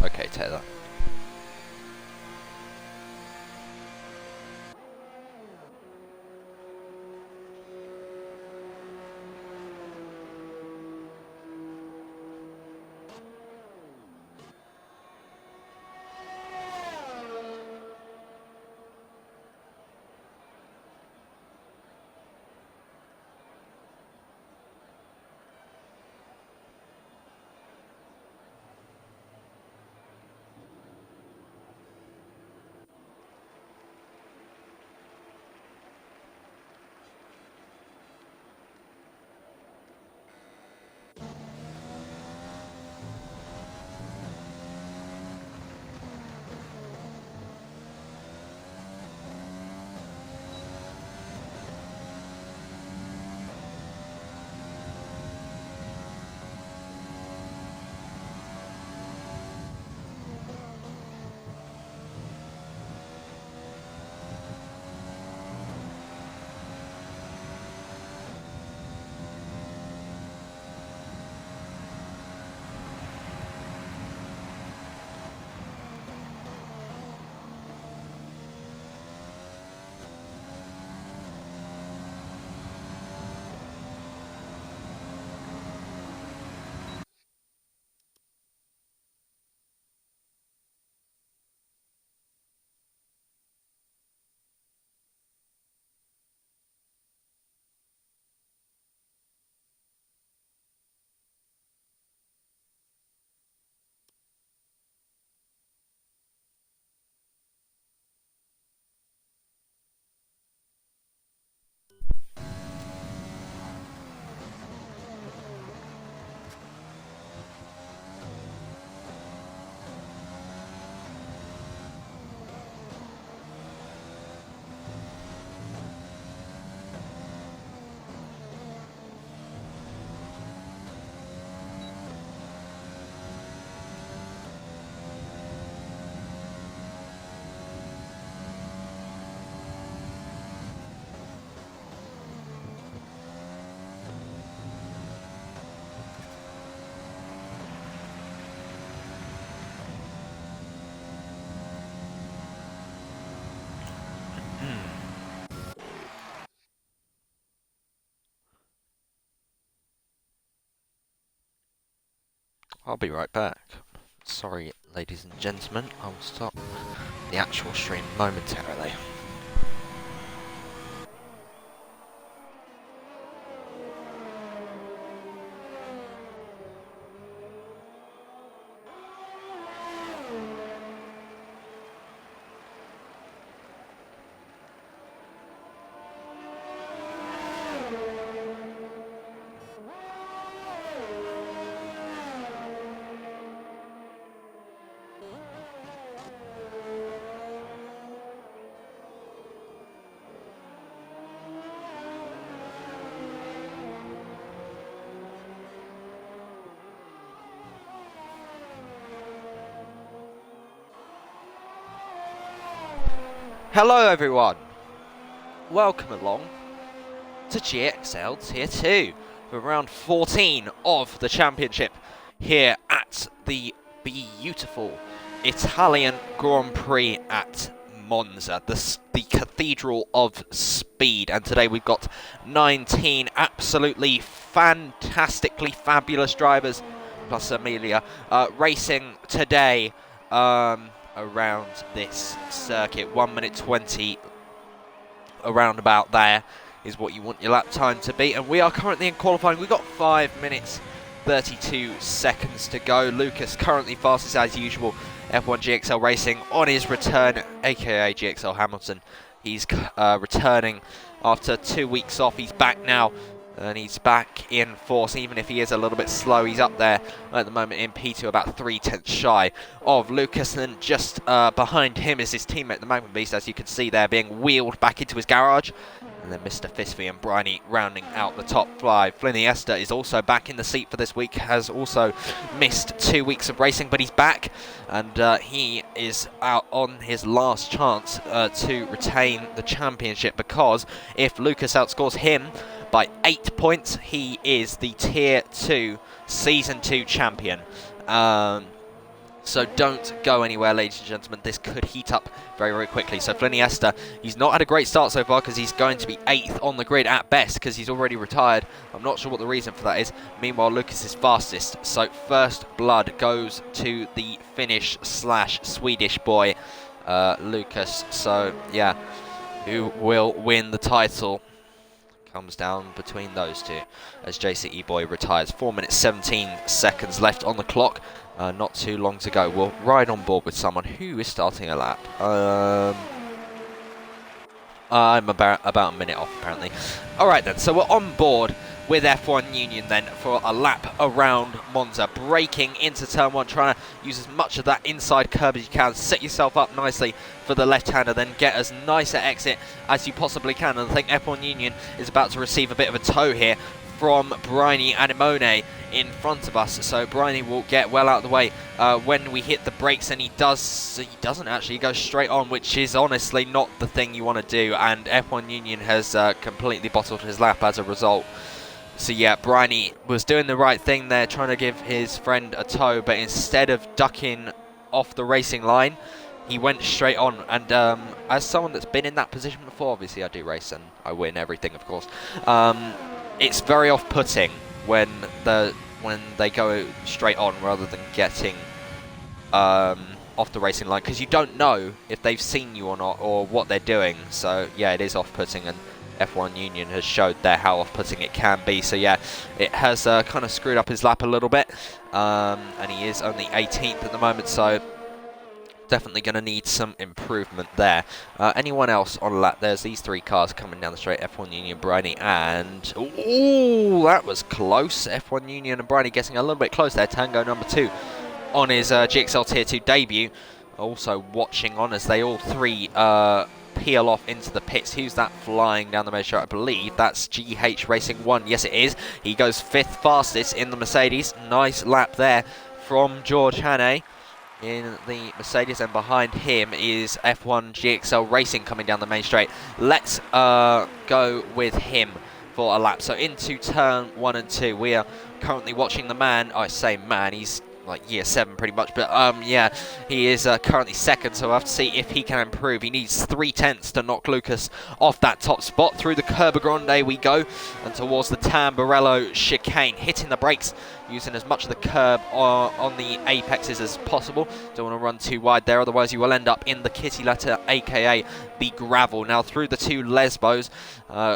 Okay, Taylor. I'll be right back. Sorry, ladies and gentlemen, I will stop the actual stream momentarily. Hello everyone! Welcome along to GXL Tier 2 for round 14 of the championship here at the beautiful Italian Grand Prix at Monza, the Cathedral of Speed. And today we've got 19 absolutely fantastically fabulous drivers, plus Amelia, racing today. Around this circuit. 1 minute 20 around about there is what you want your lap time to be, and we are currently in qualifying. We've got 5 minutes 32 seconds to go. Lucas currently fastest as usual. F1GXL Racing on his return, aka GXL Hamilton. He's returning after 2 weeks off. He's back now, and he's back in force. Even if he is a little bit slow, he's up there at the moment in P2, about 3/10 shy of Lucas. And just behind him is his teammate, the Magma Beast, as you can see there, being wheeled back into his garage. And then Mr. Fisfy and Bryony rounding out the top 5. Fliniesta is also back in the seat for this week, has also missed 2 weeks of racing, but he's back, and he is out on his last chance to retain the championship, because if Lucas outscores him by 8 points, he is the Tier 2 Season 2 champion. So don't go anywhere, ladies and gentlemen. This could heat up very, very quickly. So Fliniesta, he's not had a great start so far because he's going to be 8th on the grid at best because he's already retired. I'm not sure what the reason for that is. Meanwhile, Lucas is fastest. So first blood goes to the Finnish / Swedish boy, Lucas. So, yeah, who will win the title? Comes down between those two as JCE boy retires. 4 minutes 17 seconds left on the clock. Not too long to go. We'll ride on board with someone who is starting a lap. I'm about a minute off, apparently. All right, then. So we're on board with F1 Union, then, for a lap around Monza. Braking into turn 1, trying to use as much of that inside curb as you can. Set yourself up nicely for the left-hander, then get as nice an exit as you possibly can. And I think F1 Union is about to receive a bit of a tow here from Bryony and Imone in front of us. So Bryony will get well out of the way when we hit the brakes, and he doesn't actually go straight on, which is honestly not the thing you want to do, and F1 Union has completely bottled his lap as a result. So yeah, Bryony was doing the right thing there, trying to give his friend a tow, but instead of ducking off the racing line, he went straight on. And as someone that's been in that position before, obviously I do race and I win everything, of course. It's very off-putting when they go straight on rather than getting off the racing line, because you don't know if they've seen you or not, or what they're doing. So yeah, it is off-putting, and F1 Union has showed there how off-putting it can be. So yeah, it has kind of screwed up his lap a little bit, and he is only 18th at the moment, so definitely going to need some improvement there. Anyone else on a lap? There's these 3 cars coming down the straight, F1 Union, Bryony, and ooh, that was close. F1 Union and Bryony getting a little bit close there. Tango number 2 on his GXL Tier 2 debut. Also watching on as they all 3 peel off into the pits. Who's that flying down the main straight? I believe that's GH Racing 1. Yes, it is. He goes 5th fastest in the Mercedes. Nice lap there from George Hannay in the Mercedes, and behind him is F1GXL Racing coming down the main straight. Let's go with him for a lap. So into turn 1 and 2, we are currently watching the man. I say man, he's like year 7 pretty much, but yeah, he is currently 2nd, so we'll have to see if he can improve. He needs 3/10 to knock Lucas off that top spot. Through the Curva Grande we go, and towards the Tamburello chicane, hitting the brakes, using as much of the curb on the apexes as possible. Don't want to run too wide there, otherwise you will end up in the kitty letter, aka the gravel. Now through the 2 Lesbos,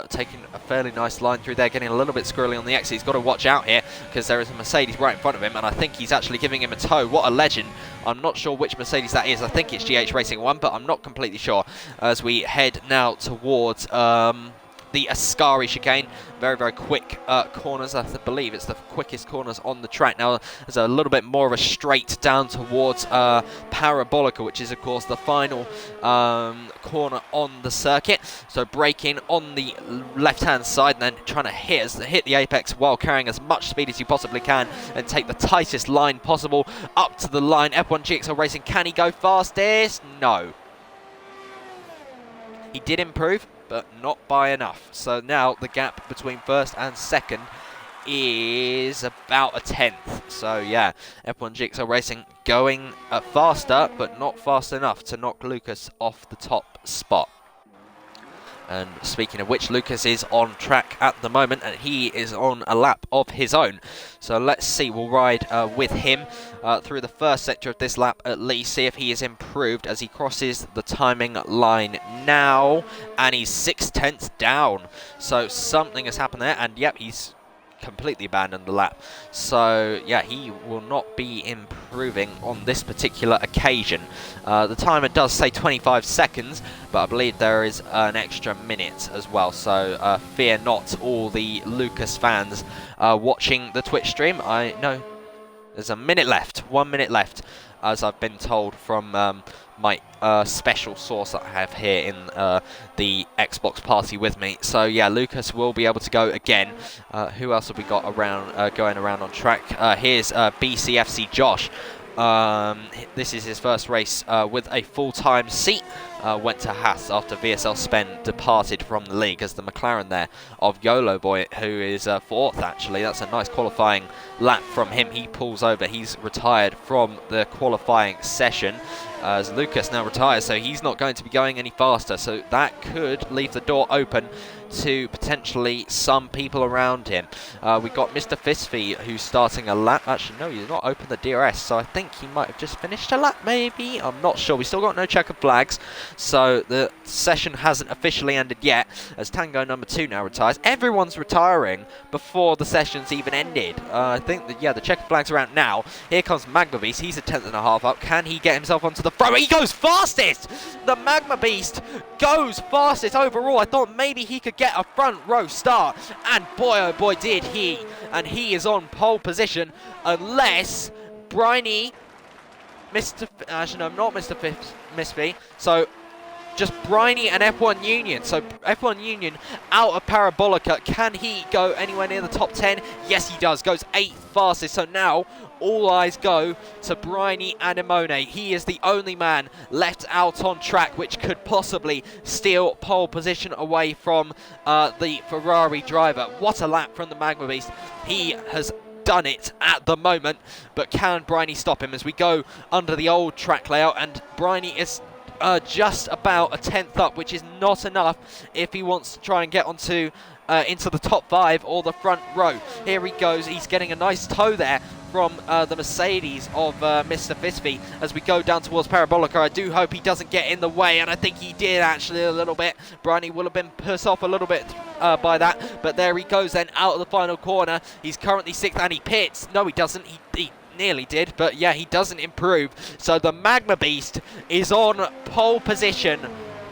taking a fairly nice line through there, getting a little bit squirrely on the exit. He's got to watch out here because there is a Mercedes right in front of him, and I think he's actually giving him a tow. What a legend. I'm not sure which Mercedes that is. I think it's GH Racing 1, but I'm not completely sure. As we head now towards the Ascari chicane. Very, very quick corners. I believe it's the quickest corners on the track. Now there's a little bit more of a straight down towards Parabolica, which is of course the final corner on the circuit. So braking on the left-hand side and then trying to hit the apex while carrying as much speed as you possibly can and take the tightest line possible up to the line. F1GXL Racing, can he go fastest? No. He did improve, but not by enough. So now the gap between first and second is about 1/10. So yeah, F1GXL Racing going faster, but not fast enough to knock Lucas off the top spot. And speaking of which, Lucas is on track at the moment, and he is on a lap of his own. So let's see, we'll ride with him through the first sector of this lap at least, see if he is improved as he crosses the timing line now, and he's 6/10 down. So something has happened there, and yep, he's completely abandoned the lap. So yeah, he will not be improving on this particular occasion. The timer does say 25 seconds, but I believe there is an extra minute as well. So fear not, all the Lucas fans watching the Twitch stream. I know there's a minute left, 1 minute left, as I've been told from my special source that I have here in the Xbox party with me. So yeah, Lucas will be able to go again. Who else have we got around going around on track? Here's BCFC Josh. This is his first race with a full-time seat. went to Haas after VSL Spen departed from the league, as the McLaren there of YOLO Boy, who is fourth actually. That's a nice qualifying lap from him. He pulls over. He's retired from the qualifying session, as Lucas now retires, so he's not going to be going any faster. So that could leave the door open to potentially some people around him. We got Mr. Fisfy, who's starting a lap. Actually, no, he's not opened the DRS, so I think he might have just finished a lap, maybe? I'm not sure. We still got no checkered flags, so the session hasn't officially ended yet, as Tango number 2 now retires. Everyone's retiring before the session's even ended. I think that, yeah, the checkered flags are out now. Here comes Magma Beast. He's a 10th and a half up. Can he get himself onto the front? He goes fastest! The Magma Beast goes fastest overall. I thought maybe he could get a front row start, and boy oh boy did he, and he is on pole position, unless Briny, actually no, not Mr. Misfy, so just Briny and F1 Union. So F1 Union out of Parabolica. Can he go anywhere near the top 10? Yes, he does. Goes 8th fastest. So now all eyes go to Briny and Imone. He is the only man left out on track which could possibly steal pole position away from the Ferrari driver. What a lap from the Magma Beast. He has done it at the moment, but can Briny stop him as we go under the old track layout? And Briny is just about a 10th up, which is not enough if he wants to try and get onto into the top 5 or the front row. Here he goes. He's getting a nice tow there from the Mercedes of Mr. Fisfy as we go down towards Parabolica. I do hope he doesn't get in the way, and I think he did actually a little bit. Briny will have been pissed off a little bit by that, but there he goes then out of the final corner. He's currently 6th, and he pits. No, he doesn't. He nearly did, but yeah, he doesn't improve. So the Magma Beast is on pole position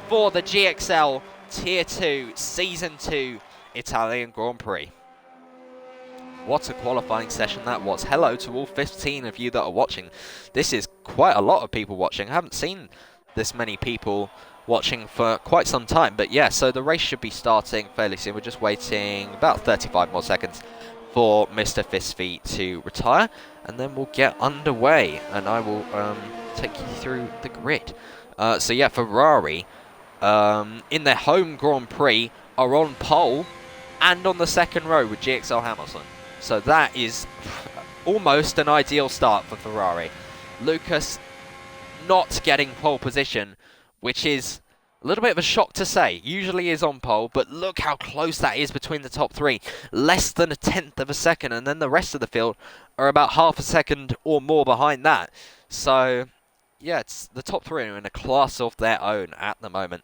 for the GXL Tier 2 Season 2 Italian Grand Prix. What a qualifying session that was. Hello to all 15 of you that are watching. This is quite a lot of people watching. I haven't seen this many people watching for quite some time, but yeah, so the race should be starting fairly soon. We're just waiting about 35 more seconds for Mr. Fisfy to retire, and then we'll get underway, and I will take you through the grid. So yeah, Ferrari in their home Grand Prix are on pole and on the second row with GXL Hamilton. So that is almost an ideal start for Ferrari. Lucas not getting pole position, which is a little bit of a shock to say. Usually is on pole, but look how close that is between the top 3. Less than a 10th of a second, and then the rest of the field are about half a second or more behind that. So yeah, it's the top 3 are in a class of their own at the moment.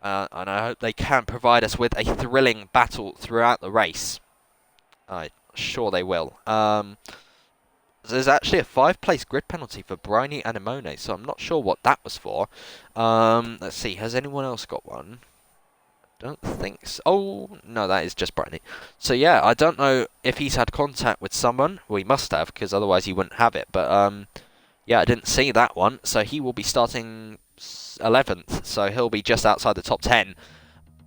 And I hope they can provide us with a thrilling battle throughout the race. I'm sure they will. There's actually a 5-place grid penalty for Briny and Imone, so I'm not sure what that was for. Let's see, has anyone else got one? Don't think so. Oh, no, that is just Briny. So yeah, I don't know if he's had contact with someone. Well, he must have, because otherwise he wouldn't have it. But yeah, I didn't see that one. So he will be starting 11th, so he'll be just outside the top 10.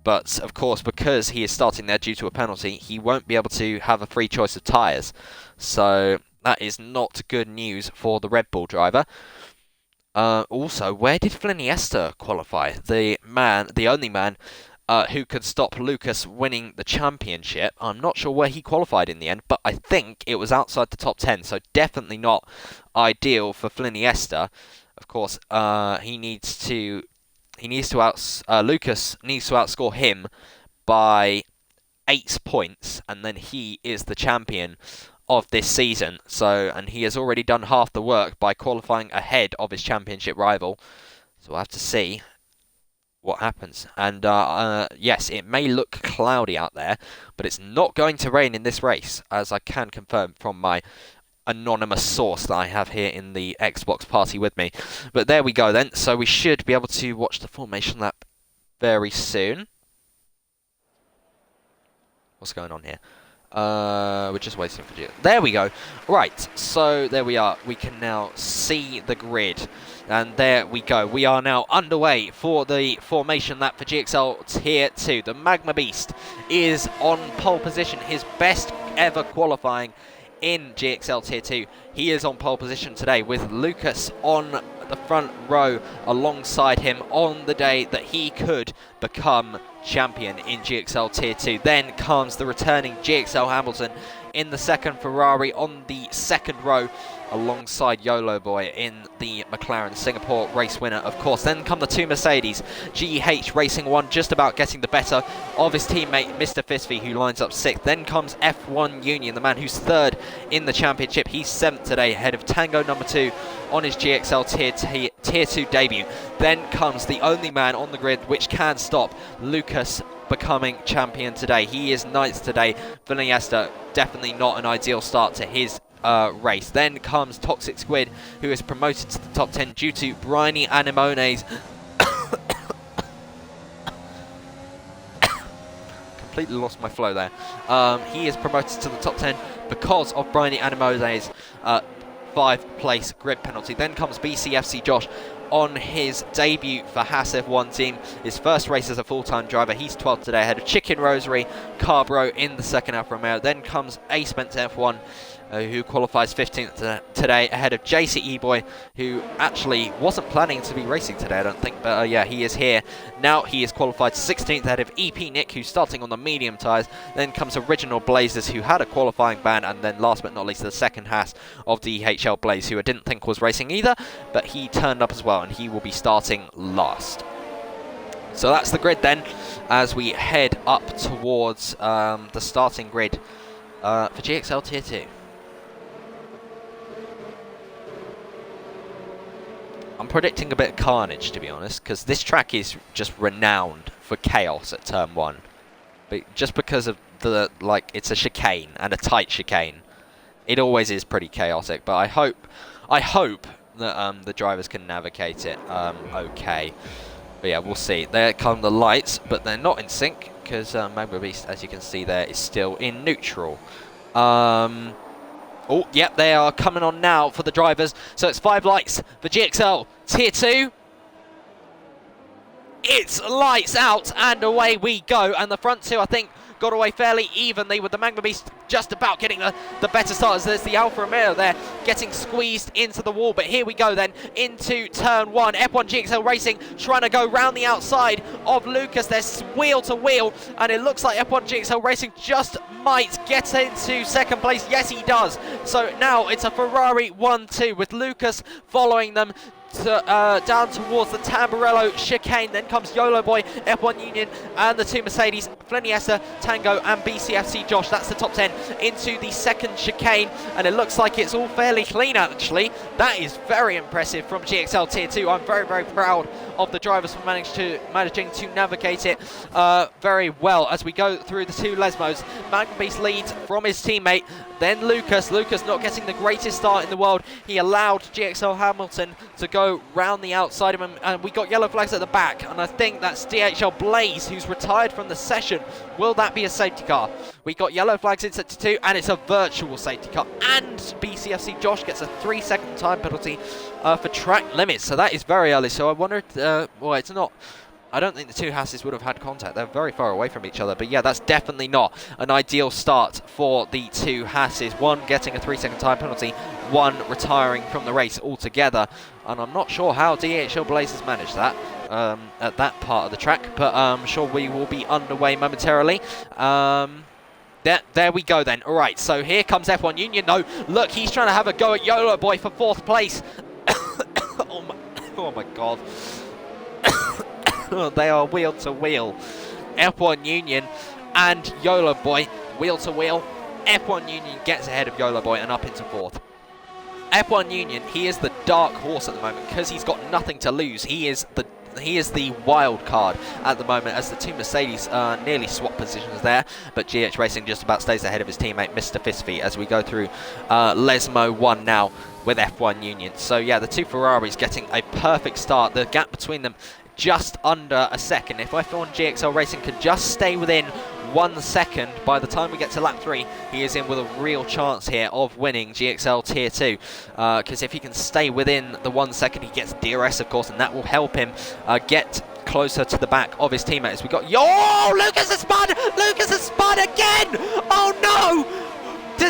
But of course, because he is starting there due to a penalty, he won't be able to have a free choice of tyres. So that is not good news for the Red Bull driver. Also, where did Fliniesta qualify? The only man who could stop Lucas winning the championship. I'm not sure where he qualified in the end, but I think it was outside the top 10, so definitely not ideal for Fliniesta. Of course, Lucas needs to outscore him by 8 points, and then he is the champion of this season. So, and he has already done half the work by qualifying ahead of his championship rival. So we'll have to see what happens. And yes, it may look cloudy out there, but it's not going to rain in this race, as I can confirm from my anonymous source that I have here in the Xbox party with me. But there we go then. So we should be able to watch the formation lap very soon. What's going on here? We're just waiting for you. There we go. Right, so there we are. We can now see the grid. And there we go. We are now underway for the formation lap for GXL Tier 2. The Magma Beast is on pole position. His best ever qualifying in GXL Tier 2. He is on pole position today with Lucas on the front row alongside him on the day that he could become champion in GXL Tier 2. Then comes the returning GXL Hamilton in the second Ferrari on the second row alongside YOLO Boy in the McLaren Singapore race winner, of course. Then come the two Mercedes, GH Racing 1 just about getting the better of his teammate Mr. Fisby, who lines up 6th. Then comes F1 Union, the man who's 3rd in the championship. He's 7th today, ahead of Tango number 2 on his GXL Tier 2 debut. Then comes the only man on the grid which can stop Lucas becoming champion today. He is 9th today. Iniesta, definitely not an ideal start to his race. Then comes Toxic Squid, who is promoted to the top 10 due to Briny Anemone's completely lost my flow there. He is promoted to the top 10 because of Briny Anemone's 5th place grid penalty. Then comes BCFC Josh on his debut for Haas F1 team. His first race as a full-time driver. He's 12th today, ahead of Chicken Rosary Carbro in the second Alfa Romeo. Then comes Ace Spencer F1, who qualifies 15th today, ahead of JCE Boy, who actually wasn't planning to be racing today, I don't think, but yeah, he is here. Now he is qualified 16th, ahead of EP Nick, who's starting on the medium tyres. Then comes Original Blazers, who had a qualifying ban, and then last but not least, the second Haas of DHL Blaze, who I didn't think was racing either, but he turned up as well, and he will be starting last. So that's the grid then, as we head up towards the starting grid for GXL Tier 2. I'm predicting a bit of carnage, to be honest, because this track is just renowned for chaos at Turn 1. But just because of the, it's a chicane, and a tight chicane. It always is pretty chaotic, but I hope that the drivers can navigate it okay. But yeah, we'll see. There come the lights, but they're not in sync, because Magma Beast, as you can see there, is still in neutral. Oh, yep, they are coming on now for the drivers. So it's 5 lights for GXL Tier 2. It's lights out, and away we go. And the front two, I think, got away fairly evenly, with the Magma Beast just about getting the better starters. There's the Alfa Romeo there, getting squeezed into the wall. But here we go then, into Turn 1. F1GXL Racing trying to go round the outside of Lucas. They're wheel to wheel, and it looks like F1GXL Racing just might get into second place. Yes, he does. So now it's a Ferrari 1-2 with Lucas following them down towards the Tamburello chicane. Then comes YOLO Boy, F1 Union, and the two Mercedes, Fliniesta, Tango, and BCFC Josh. That's the top 10 into the second chicane, and it looks like it's all fairly clean actually. That is very impressive from GXL Tier 2. I'm very, very proud of the drivers for managing to navigate it very well. As we go through the two Lesmos, Magma Beast leads from his teammate, then Lucas not getting the greatest start in the world. He allowed GXL Hamilton to go round the outside of him, and we got yellow flags at the back, and I think that's DHL Blaze, who's retired from the session. Will that be a safety car? We got yellow flags in sector 2, and it's a virtual safety car, and BCFC Josh gets a 3-second time penalty for track limits, so that is very early. So I wonder, well, it's not, I don't think the two Hasses would have had contact. They're very far away from each other. But yeah, that's definitely not an ideal start for the two Hasses. One getting a 3-second time penalty, one retiring from the race altogether. And I'm not sure how DHL Blaze has managed that at that part of the track. But I'm sure we will be underway momentarily. There we go then. All right, so here comes F1 Union. No, look, he's trying to have a go at YOLO Boy for 4th place. Oh my God. They are wheel to wheel. F1 Union and YOLO Boy wheel to wheel. F1 Union gets ahead of YOLO Boy and up into 4th. F1 Union, he is the dark horse at the moment because he's got nothing to lose. He is the wild card at the moment, as the two Mercedes nearly swap positions there, but GH Racing just about stays ahead of his teammate Mr. Fisby as we go through Lesmo 1 now with F1 Union. So yeah, the two Ferraris getting a perfect start. The gap between them just under a second. If F1GXL Racing can just stay within 1 second by the time we get to lap 3, he is in with a real chance here of winning GXL Tier 2. Because if he can stay within the 1 second, he gets DRS, of course, and that will help him get closer to the back of his teammates. We got Lucas has spun! Lucas has spun again! Oh no!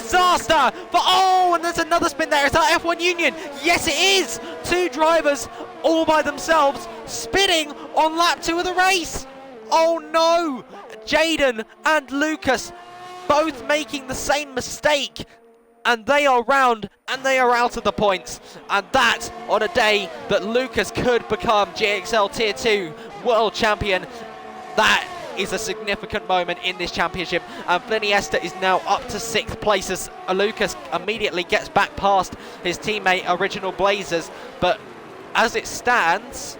disaster for, oh, and there's another spin there. Is that F1 Union? Yes, it is. Two drivers all by themselves spinning on lap 2 of the race. Oh no, Jaden and Lucas both making the same mistake, and they are round and they are out of the points. And that on a day that Lucas could become GXL Tier 2 world champion. That is a significant moment in this championship, and F1GXL is now up to 6th place as Lucas immediately gets back past his teammate Original Blazers. But as it stands,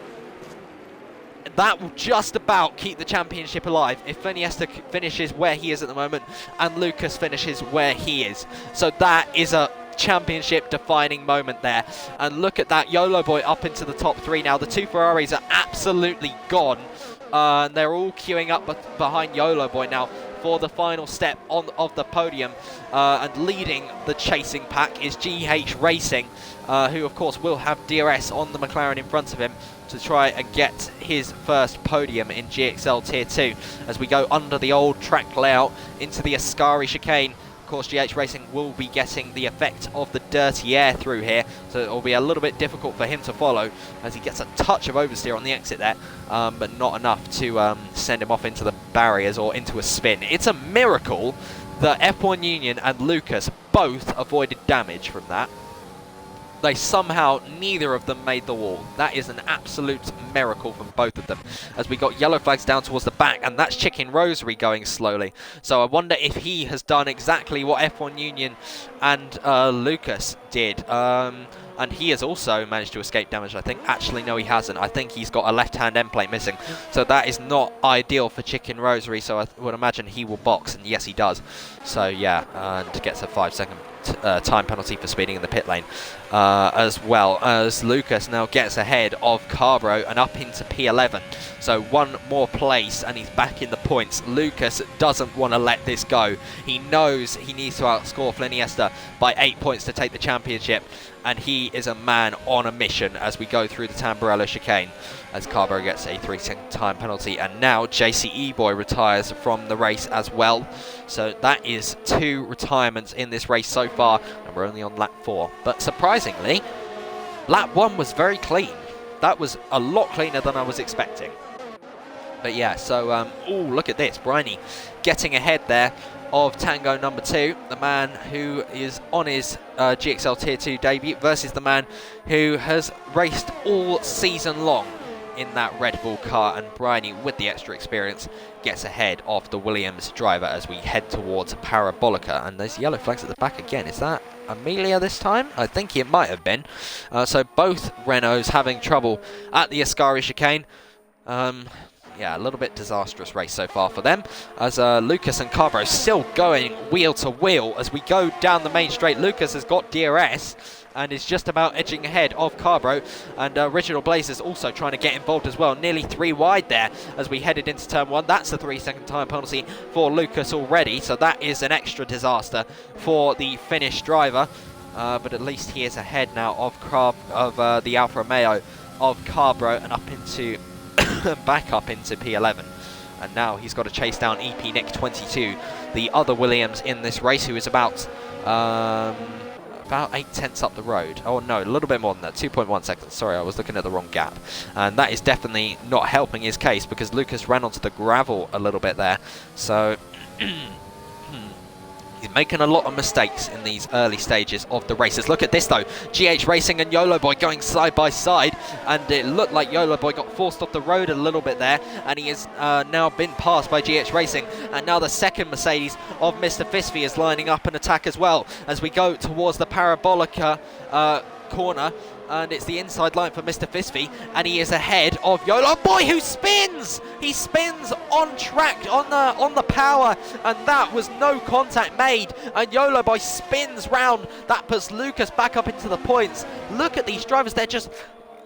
that will just about keep the championship alive if F1GXL finishes where he is at the moment and Lucas finishes where he is. So that is a championship defining moment there. And look at that, YOLO Boy up into the top 3 now. The two Ferraris are absolutely gone. And they're all queuing up behind YOLO Boy now for the final step of the podium. And leading the chasing pack is GH Racing, who of course will have DRS on the McLaren in front of him to try and get his first podium in GXL Tier 2 as we go under the old track layout into the Ascari chicane. Of course, GH Racing will be getting the effect of the dirty air through here, so it will be a little bit difficult for him to follow as he gets a touch of oversteer on the exit there, but not enough to send him off into the barriers or into a spin. It's a miracle that F1 Union and Lucas both avoided damage from that. They somehow, neither of them made the wall. That is an absolute miracle from both of them. As we got yellow flags down towards the back, and that's Chicken Rosary going slowly. So I wonder if he has done exactly what F1 Union and Lucas did. And he has also managed to escape damage, I think. Actually, no, he hasn't. I think he's got a left-hand end plate missing. So that is not ideal for Chicken Rosary, so I would imagine he will box, and yes, he does. So, yeah, and gets a 5-second time penalty for speeding in the pit lane. As well as Lucas now gets ahead of Carbro and up into P11. So one more place and he's back in the points. Lucas doesn't want to let this go. He knows he needs to outscore F1GXL by 8 points to take the championship, and he is a man on a mission as we go through the Tamburello chicane as Carbro gets a 3-second time penalty, and now JCE Boy retires from the race as well. So that is 2 retirements in this race so far, and we're only on lap 4. But surprisingly, lap 1 was very clean. That was a lot cleaner than I was expecting. But yeah, so, oh, look at this. Briney getting ahead there of Tango number 2, the man who is on his GXL Tier 2 debut versus the man who has raced all season long in that Red Bull car, and Briney, with the extra experience, gets ahead of the Williams driver as we head towards Parabolica. And there's yellow flags at the back again. Is that Amelia this time? I think it might have been. So both Renaults having trouble at the Ascari chicane. Yeah, a little bit disastrous race so far for them, as Lucas and Carbro still going wheel to wheel as we go down the main straight. Lucas has got DRS and is just about edging ahead of Carbro, and Original Blazers also trying to get involved as well. Nearly 3 wide there as we headed into turn 1. That's a 3-second time penalty for Lucas already, so that is an extra disaster for the Finnish driver. But at least he is ahead now of the Alfa Romeo of Carbro and up into back up into P11. And now he's got to chase down EP Nick 22, the other Williams in this race, who is about 8 tenths up the road. Oh no, a little bit more than that, 2.1 seconds. Sorry, I was looking at the wrong gap. And that is definitely not helping his case, because Lucas ran onto the gravel a little bit there. So he's making a lot of mistakes in these early stages of the races. Look at this though, GH Racing and YOLO Boy going side by side, and it looked like YOLO Boy got forced off the road a little bit there, and he has now been passed by GH Racing. And now the second Mercedes of Mr. Fisfy is lining up an attack as well as we go towards the Parabolica corner. And it's the inside line for Mr. Fisfy, and he is ahead of YOLO Boy, who spins! He spins on track, on the power, and that was no contact made, and YOLO Boy spins round. That puts Lucas back up into the points. Look at these drivers, they're just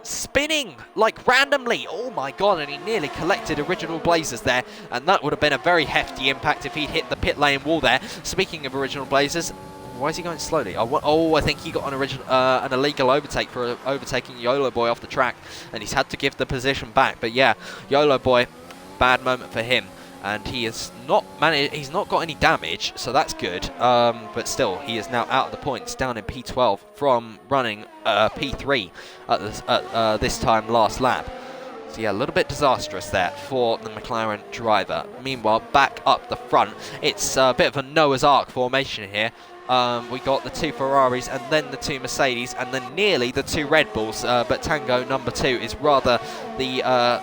spinning like randomly. Oh my god, and he nearly collected Original Blazers there, and that would have been a very hefty impact if he'd hit the pit lane wall there. Speaking of Original Blazers, why is he going slowly? I think he got an illegal overtake for overtaking YOLO Boy off the track, and he's had to give the position back. But yeah, YOLO Boy, bad moment for him and he is not he's not got any damage, so that's good. But still, he is now out of the points, down in P12 from running P3 at this time last lap. So yeah, a little bit disastrous there for the McLaren driver. Meanwhile, back up the front, it's a bit of a Noah's Ark formation here. We got the 2 Ferraris and then the 2 Mercedes and then nearly the 2 Red Bulls, but Tango number 2 is rather the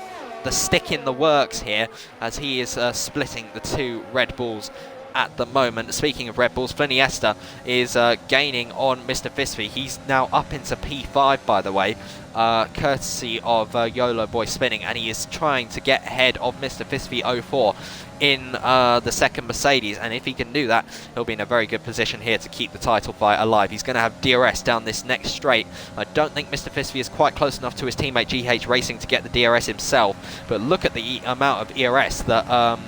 stick in the works here, as he is splitting the 2 Red Bulls at the moment. Speaking of Red Bulls, Fliniesta is gaining on Mr. Fisby. He's now up into P5, by the way, courtesy of YOLO Boy spinning, and he is trying to get ahead of Mr. Fisby 04 in the second Mercedes, and if he can do that, he'll be in a very good position here to keep the title fight alive. He's going to have DRS down this next straight. I don't think Mr. Fisby is quite close enough to his teammate GH Racing to get the DRS himself, but look at the amount of ERS that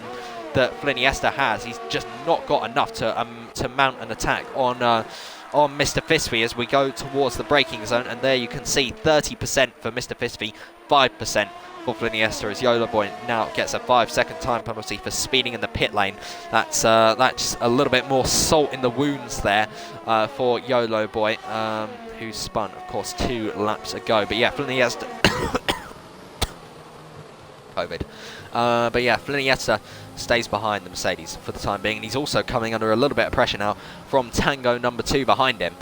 Fliniesta has. He's just not got enough to mount an attack on Mr. Fisby as we go towards the braking zone, and there you can see 30% for Mr. Fisby, 5% for Fliniesta, as YOLO Boy now gets a 5-second time penalty for speeding in the pit lane. That's a little bit more salt in the wounds there for YOLO Boy, who spun, of course, 2 laps ago. But yeah, Fliniesta COVID. But yeah, Fliniesta stays behind the Mercedes for the time being, and he's also coming under a little bit of pressure now from Tango number 2 behind him.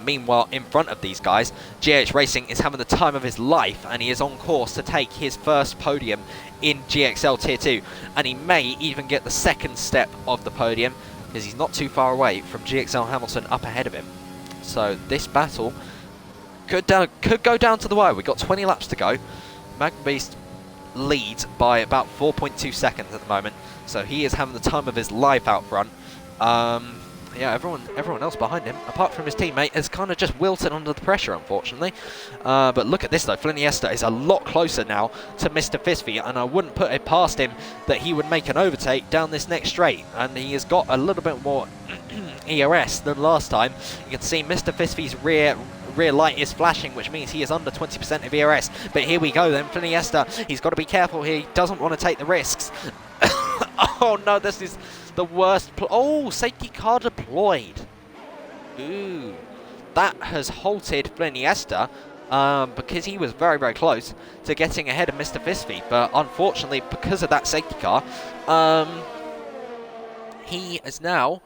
Meanwhile, in front of these guys, GH Racing is having the time of his life, and he is on course to take his first podium in GXL Tier 2, and he may even get the second step of the podium, because he's not too far away from GXL Hamilton up ahead of him. So this battle could go down to the wire. We've got 20 laps to go. Magbeast leads by about 4.2 seconds at the moment, so he is having the time of his life out front. Yeah, everyone else behind him, apart from his teammate, has kind of just wilted under the pressure, unfortunately. But look at this though, Fliniesta is a lot closer now to Mr. Fisby, and I wouldn't put it past him that he would make an overtake down this next straight, and he has got a little bit more ERS than last time. You can see Mr. Fisby's rear light is flashing, which means he is under 20% of ERS. But here we go then, Fliniesta, he's got to be careful here, he doesn't want to take the risks. Oh no, this is the worst. Oh, safety car deployed. Ooh, that has halted Fliniesta, because he was very, very close to getting ahead of Mr. Fisby. But unfortunately, because of that safety car, he is now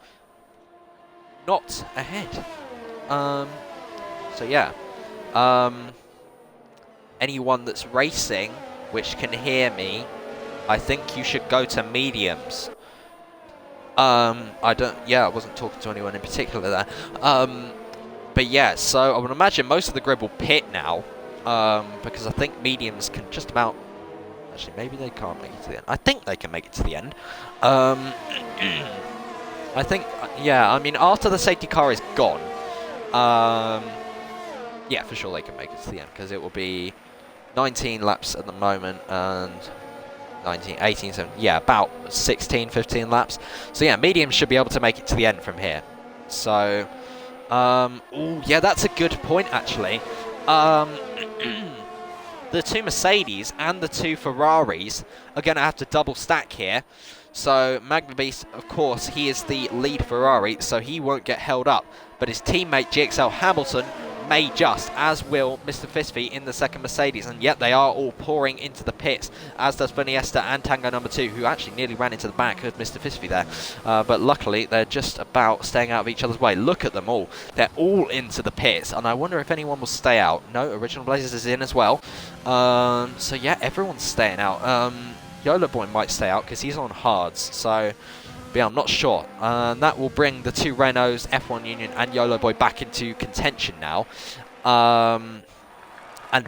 not ahead. So yeah, anyone that's racing which can hear me, I think you should go to mediums. I wasn't talking to anyone in particular there. But yeah, so I would imagine most of the grid will pit now, because I think mediums can just about, actually maybe they can't make it to the end. I think they can make it to the end. I think, yeah, I mean after the safety car is gone, yeah, for sure they can make it to the end, because it will be 19 laps at the moment, and 19, 18, 17, yeah, about 16, 15 laps. So yeah, mediums should be able to make it to the end from here. So, ooh, yeah, that's a good point, actually. The 2 Mercedes and the 2 Ferraris are going to have to double stack here. So Magnabeast, of course, he is the lead Ferrari, so he won't get held up. But his teammate GXL Hamilton may just, as will Mr. Fisby in the second Mercedes, and yet they are all pouring into the pits, as does Fliniesta and Tango number 2, who actually nearly ran into the back of Mr. Fisby there. But luckily, they're just about staying out of each other's way. Look at them all. They're all into the pits, and I wonder if anyone will stay out. No, Original Blazers is in as well. So yeah, everyone's staying out. YOLO Boy might stay out because he's on hards, so but yeah, I'm not sure. That will bring the 2 Renaults, F1 Union and YOLO Boy back into contention now. And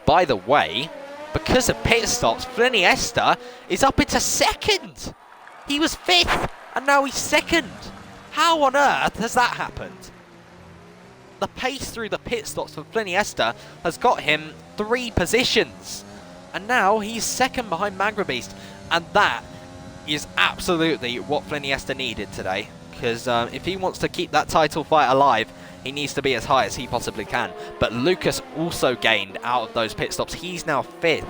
by the way, because of pit stops, Fliniesta is up into 2nd. He was 5th and now he's 2nd. How on earth has that happened? The pace through the pit stops for Fliniesta has got him 3 positions. And now he's 2nd behind Magnabeast. And that is absolutely what Fliniesta needed today, because if he wants to keep that title fight alive, he needs to be as high as he possibly can. But Lucas also gained out of those pit stops. He's now 5th,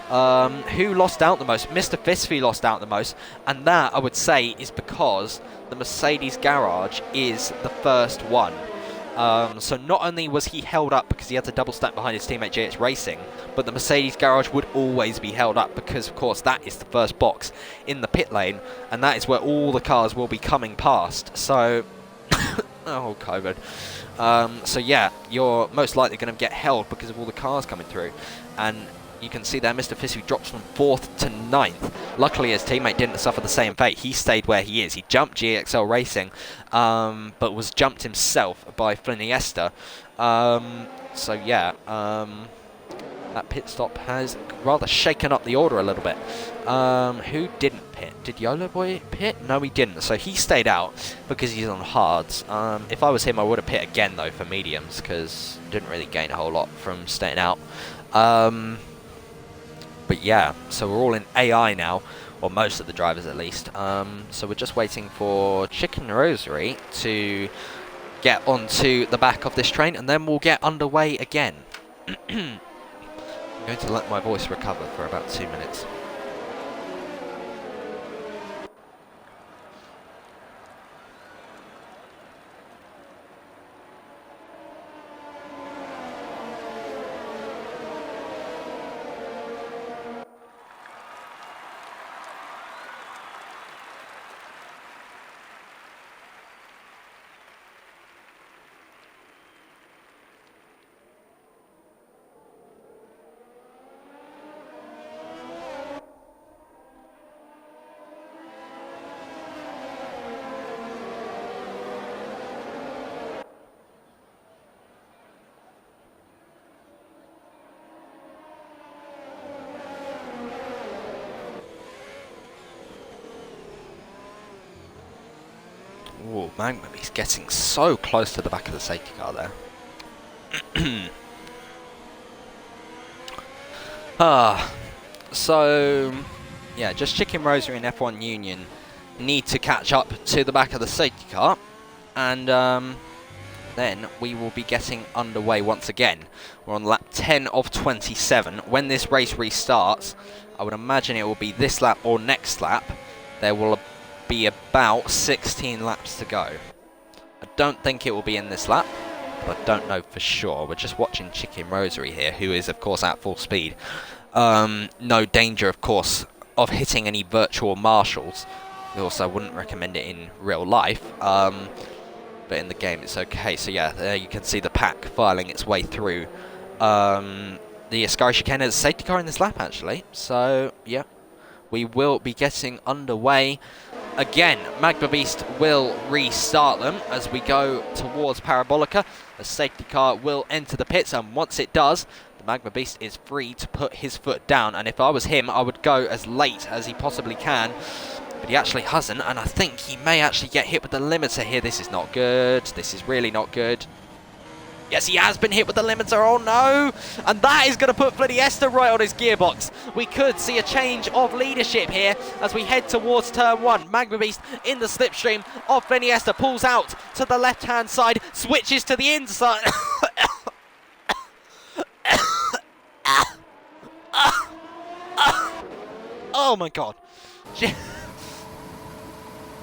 Who lost out the most? Mr. Fisfy lost out the most, and that, I would say, is because the Mercedes garage is the first one. So not only was he held up because he had to double stack behind his teammate JH Racing, but the Mercedes garage would always be held up because, of course, that is the first box in the pit lane, and that is where all the cars will be coming past. So, oh, COVID. So yeah, you're most likely going to get held because of all the cars coming through. And you can see there Mr. Fisfy drops from 4th to 9th. Luckily his teammate didn't suffer the same fate. He stayed where he is. He jumped GXL Racing, but was jumped himself by F1GXL. So yeah, that pit stop has rather shaken up the order a little bit. Who didn't pit? Did YOLO Boy pit? No, he didn't. So he stayed out because he's on hards. If I was him, I would have pit again, though, for mediums, because didn't really gain a whole lot from staying out. But yeah, so we're all in AI now, or most of the drivers at least. So we're just waiting for Chicken Rosary to get onto the back of this train, and then we'll get underway again. I'm going to let my voice recover for about 2 minutes. Ooh, Magma Beast getting so close to the back of the safety car there. So, yeah, just Chicken Rosary and F1 Union need to catch up to the back of the safety car, and then we will be getting underway once again. We're on lap 10 of 27. When this race restarts, I would imagine it will be this lap or next lap. There will be about 16 laps to go. I don't think it will be in this lap, but I don't know for sure. We're just watching Chicken Rosary here, who is, of course, at full speed. No danger, of course, of hitting any virtual marshals. Also, I wouldn't recommend it in real life, but in the game it's okay. So yeah, there you can see the pack filing its way through. The Ascari Chicane has a safety car in this lap, actually. So yeah, we will be getting underway. Again, Magma Beast will restart them as we go towards Parabolica. The safety car will enter the pits, and once it does, the Magma Beast is free to put his foot down. And if I was him, I would go as late as he possibly can. But he actually hasn't, and I think he may actually get hit with the limiter here. This is not good. This is really not good. Yes, he has been hit with the limiter. Oh, no. And that is going to put F1GXL right on his gearbox. We could see a change of leadership here as we head towards turn 1. Magma Beast in the slipstream of F1GXL pulls out to the left-hand side, switches to the inside. Oh, my God.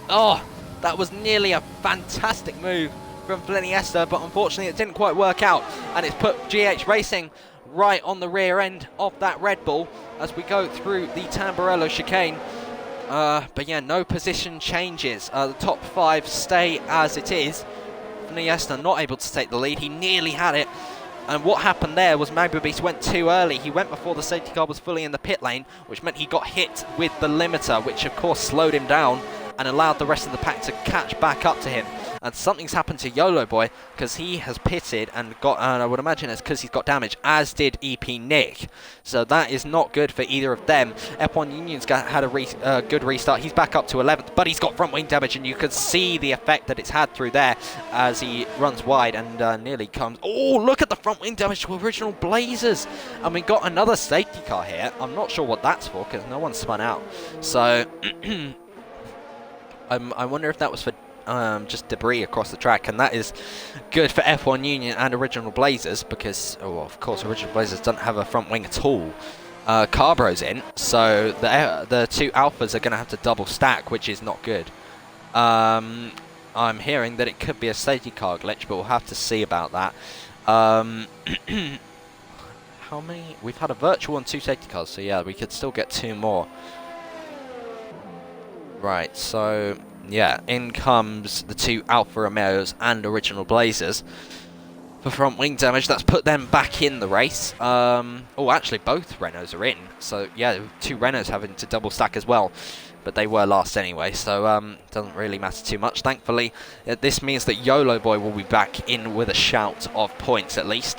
Oh, that was nearly a fantastic move from F1GXL, but unfortunately it didn't quite work out, and it's put GH Racing right on the rear end of that Red Bull as we go through the Tamburello chicane. But yeah, no position changes. The top 5 stay as it is. F1GXL not able to take the lead. He nearly had it, and what happened there was Magma Beast went too early. He went before the safety car was fully in the pit lane, which meant he got hit with the limiter, which of course slowed him down and allowed the rest of the pack to catch back up to him. And something's happened to YOLO Boy because he has pitted and got, and I would imagine it's because he's got damage, as did EP Nick. So that is not good for either of them. F1 Union's had a good restart. He's back up to 11th, but he's got front wing damage, and you can see the effect that it's had through there as he runs wide and nearly comes. Oh, look at the front wing damage to Original Blazers. And we got another safety car here. I'm not sure what that's for because no one spun out. So I wonder if that was for just debris across the track, and that is good for F1 Union and Original Blazers because, oh, of course, Original Blazers doesn't have a front wing at all. Carbro's in, so the two alphas are going to have to double stack, which is not good. I'm hearing that it could be a safety car glitch, but we'll have to see about that. How many? We've had a virtual and 2 safety cars, so yeah, we could still get 2 more. Right, so yeah, in comes the 2 Alfa Romeos and Original Blazers. For front wing damage, that's put them back in the race. Oh, actually, both Renaults are in. So, yeah, 2 Renaults having to double stack as well. But they were last anyway, so doesn't really matter too much. Thankfully, this means that YOLO Boy will be back in with a shout of points at least.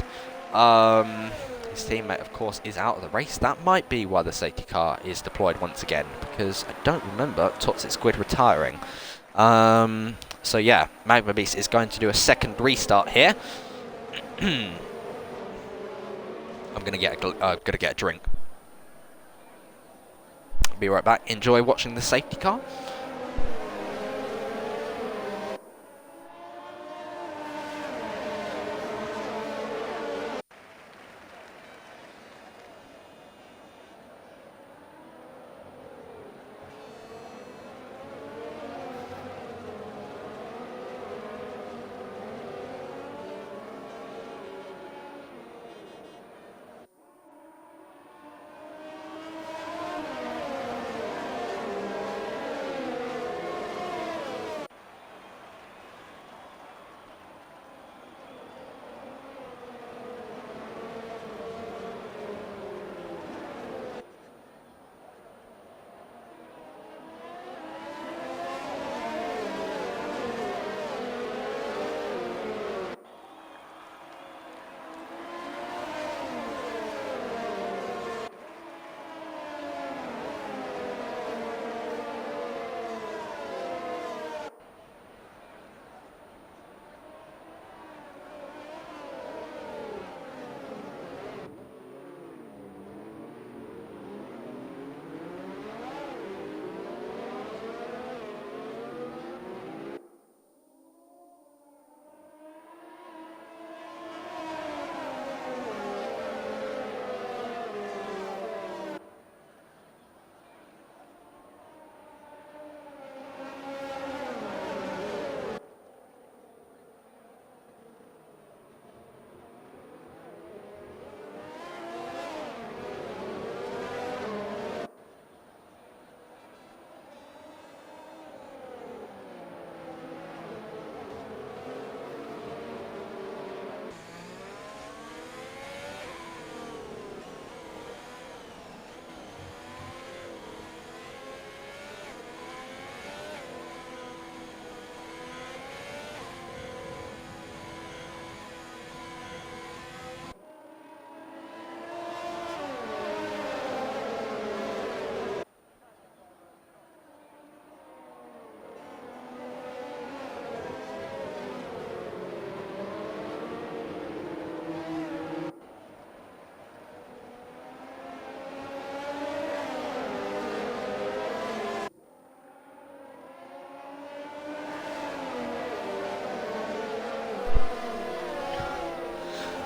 His teammate, of course, is out of the race. That might be why the safety car is deployed once again, because I don't remember Toxic Squid retiring. So, yeah, Magma Beast is going to do a second restart here. I'm gonna get a drink. Be right back. Enjoy watching the safety car.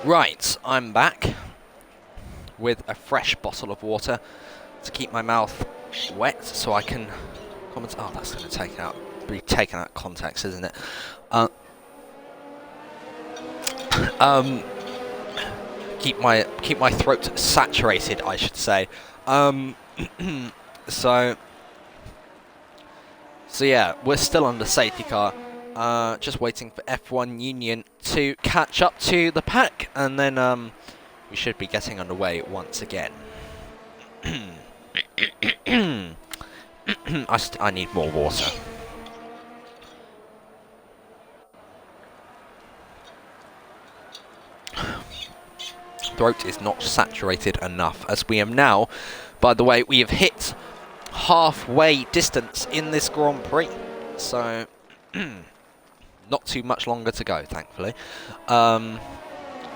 Right, I'm back with a fresh bottle of water to keep my mouth wet so I can comment. Oh, that's going to be taken out of context, isn't it? Keep my throat saturated, I should say. So yeah, we're still on the safety car. Just waiting for F1 Union to catch up to the pack, and then we should be getting underway once again. I need more water. Throat is not saturated enough, as we am now. By the way, we have hit halfway distance in this Grand Prix, so not too much longer to go, thankfully.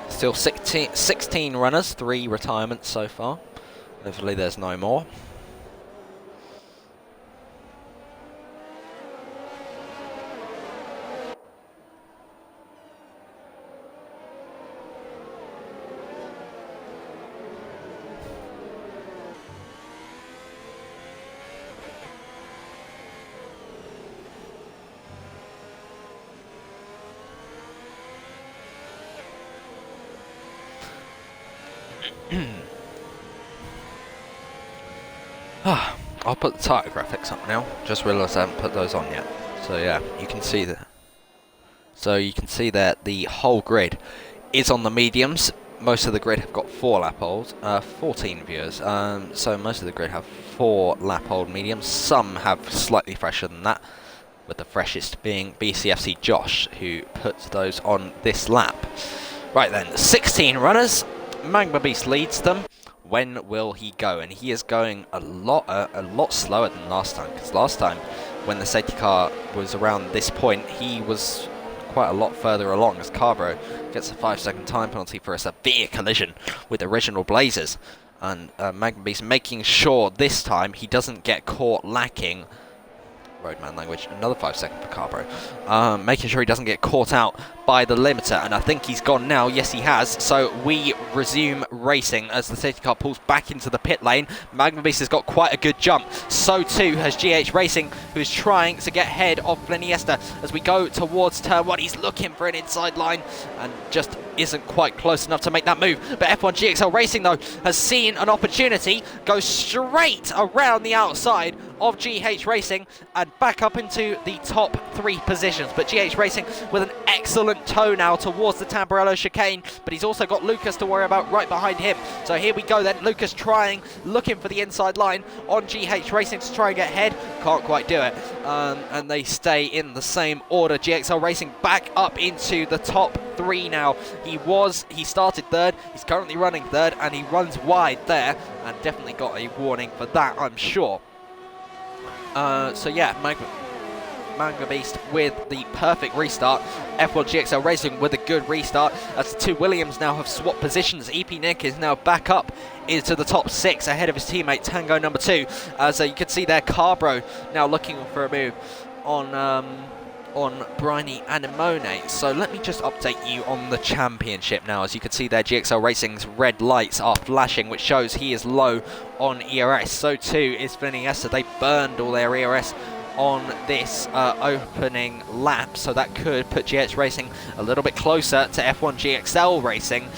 Still 16 runners, 3 retirements so far. Hopefully there's no more. I'll put the title graphics up now. Just realised I haven't put those on yet. So yeah, you can see that. So you can see that the whole grid is on the mediums. Most of the grid have got 4 lap holds, 14 viewers. So most of the grid have 4 lap hold mediums. Some have slightly fresher than that, with the freshest being BCFC Josh, who puts those on this lap. Right then, 16 runners. Magma Beast leads them. When will he go? And he is going a lot slower than last time, because last time when the safety car was around this point, he was quite a lot further along, as Carbro gets a 5-second time penalty for a severe collision with original Blazers. And Magma Beast making sure this time he doesn't get caught lacking. Roadman language, another 5-second for Carbro. Making sure he doesn't get caught out by the limiter, and I think he's gone now. Yes, he has. So we resume racing as the safety car pulls back into the pit lane. Magma Beast has got quite a good jump. So too has GH Racing, who's trying to get ahead of Fliniesta as we go towards turn 1. He's looking for an inside line and just isn't quite close enough to make that move. But F1GXL Racing, though, has seen an opportunity, goes straight around the outside of GH Racing and back up into the top 3 positions. But GH Racing with an excellent toe now towards the Tamburello chicane, but he's also got Lucas to worry about right behind him. So here we go then, Lucas looking for the inside line on GH Racing to try and get ahead. Can't quite do it. And they stay in the same order. GXL Racing back up into the top 3 now. He started 3rd, he's currently running 3rd, and he runs wide there, and definitely got a warning for that, I'm sure. So yeah, Magma Beast with the perfect restart. F1GXL Racing with a good restart, as the 2 Williams now have swapped positions. EP Nick is now back up into the top 6 ahead of his teammate Tango number 2. So you can see there Carbro now looking for a move on Briny Anemone. So let me just update you on the championship now. As you can see there, GXL Racing's red lights are flashing, which shows he is low on ERS. So too is Fliniesta. They burned all their ERS on this opening lap, so that could put GH Racing a little bit closer to F1GXL Racing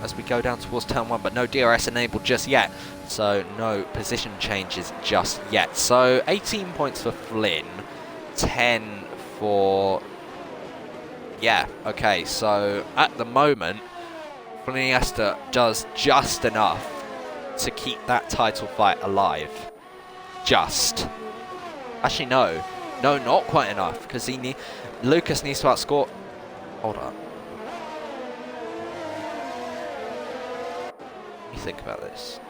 as we go down towards turn 1, but no DRS enabled just yet, so no position changes just yet. So 18 points for Flynn, 10 for... Yeah, okay, so at the moment, Fliniesta does just enough to keep that title fight alive. Just. Actually, no, not quite enough, because Lucas needs to outscore. Hold on. Let me think about this.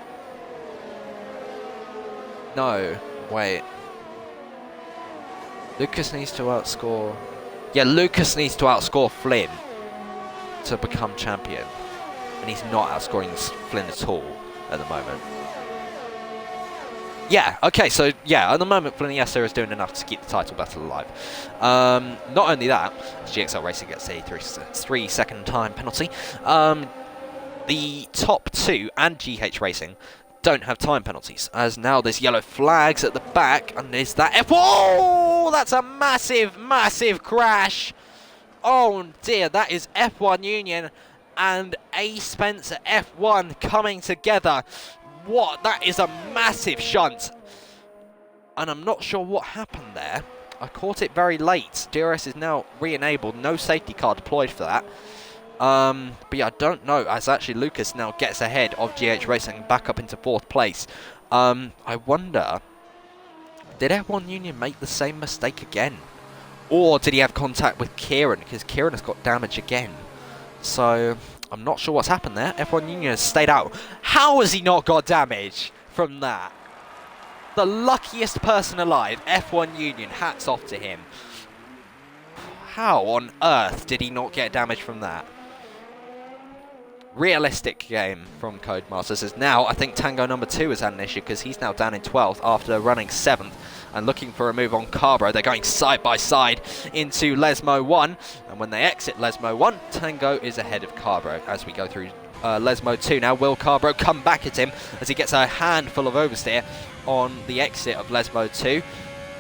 No, wait. Lucas needs to outscore. Yeah, Lucas needs to outscore Flynn to become champion, and he's not outscoring Flynn at all at the moment. Yeah, okay, so yeah, at the moment Fliniesta is doing enough to keep the title battle alive. Not only that, GXL Racing gets a 3-second time penalty. The top 2 and GH Racing don't have time penalties, as now there's yellow flags at the back, and is that Whoa! That's a massive crash! Oh dear, that is F1 Union and A Spencer F1 coming together. What? That is a massive shunt. And I'm not sure what happened there. I caught it very late. DRS is now re-enabled. No safety car deployed for that. But yeah, I don't know, as actually Lucas now gets ahead of GH Racing back up into 4th place. I wonder, did F1 Union make the same mistake again? Or did he have contact with Kieran? Because Kieran has got damage again. So I'm not sure what's happened there. F1 Union has stayed out. How has he not got damage from that? The luckiest person alive, F1 Union, hats off to him. How on earth did he not get damage from that? Realistic game from Codemasters is now, I think Tango number 2 has had an issue, because he's now down in 12th after running 7th and looking for a move on Carbro. They're going side by side into Lesmo 1, and when they exit Lesmo 1, Tango is ahead of Carbro as we go through Lesmo 2 now. Will Carbro come back at him as he gets a handful of oversteer on the exit of Lesmo 2?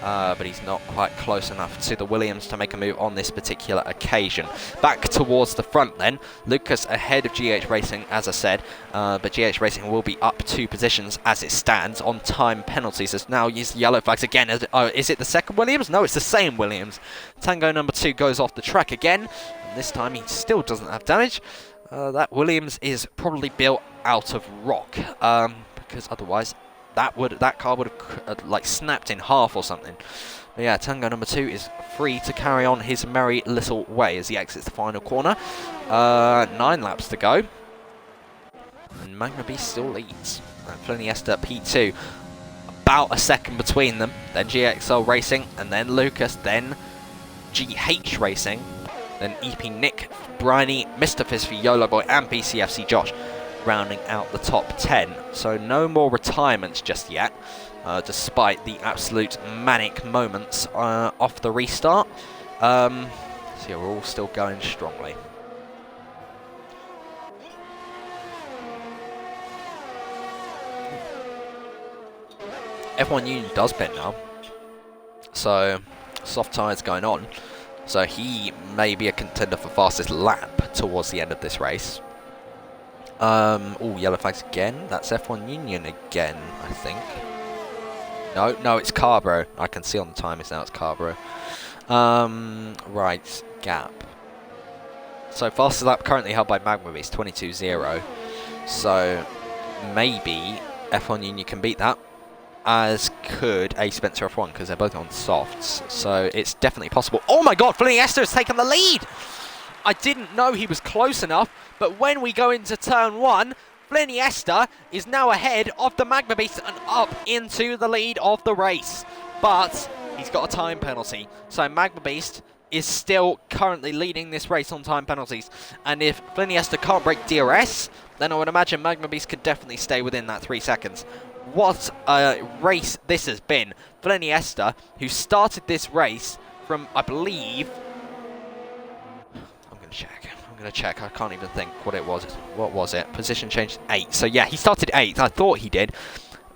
but he's not quite close enough to the Williams to make a move on this particular occasion. Back towards the front then, Lucas ahead of GH Racing, as I said, but GH Racing will be up 2 positions as it stands on time penalties. As now use yellow flags again. Is it the second Williams? No, it's the same Williams. Tango number 2 goes off the track again, and this time he still doesn't have damage. That Williams is probably built out of rock, because otherwise that car would have like snapped in half or something. But yeah, Tango number 2 is free to carry on his merry little way as he exits the final corner. 9 laps to go, and Magma Beast still leads. Fliniesta P2, about a second between them. Then GXL Racing, and then Lucas, then GH Racing, then EP Nick, Bryony, Mr. Fizzy, YOLO Boy, and BCFC Josh, rounding out the top 10. So no more retirements just yet, despite the absolute manic moments off the restart. So yeah, we're all still going strongly. F1 Union does pit now, so soft tyres going on. So he may be a contender for fastest lap towards the end of this race. Oh, yellow flags again. That's F1 Union again, I think. No, it's Carbro. I can see on the timers now it's Carbro. Right, gap. So fastest lap currently held by Magma Beast, 22.0. So maybe F1 Union can beat that, as could a Spencer F1, because they're both on softs. So it's definitely possible. Oh my god, Fliniesta has taken the lead! I didn't know he was close enough, but when we go into turn 1, Fliniesta is now ahead of the Magma Beast and up into the lead of the race. But he's got a time penalty, so Magma Beast is still currently leading this race on time penalties. And if Fliniesta can't break DRS, then I would imagine Magma Beast could definitely stay within that 3 seconds. What a race this has been. Fliniesta, who started this race from, I believe... I'm going to check. I can't even think what it was. What was it? Position changed 8. So yeah, he started 8th. I thought he did.